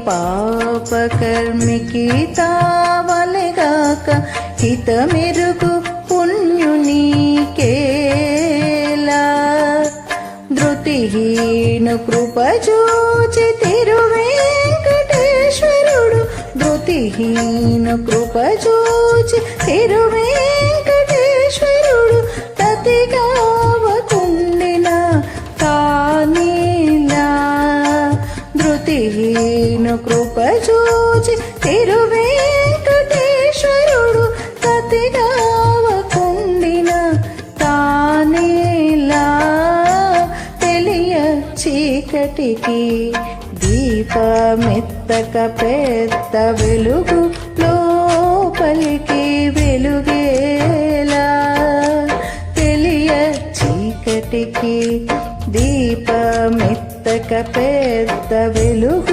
పాపకర్మికి తావలెగాక హితమెరుగు పుణ్యునికేలా ధృతిహీను కృపజూచి తిరువేంకటేశ్వరుడు ధృతిహీను కృపజూచి తిరువేంకటేశ్వరుడు తతిగావకుండిన తానేలా ధృతిహీను కృపజూచి తిరువేంకటేశ్వరుడు తతిగావకుండిన తానేలా తెలియ చీకటికి దీపమెత్తక పెద్ద వెలుగు లోపలికి వెలుగేలా తెలియ చీకటికి దీపమెత్తక పెద్ద వెలుగు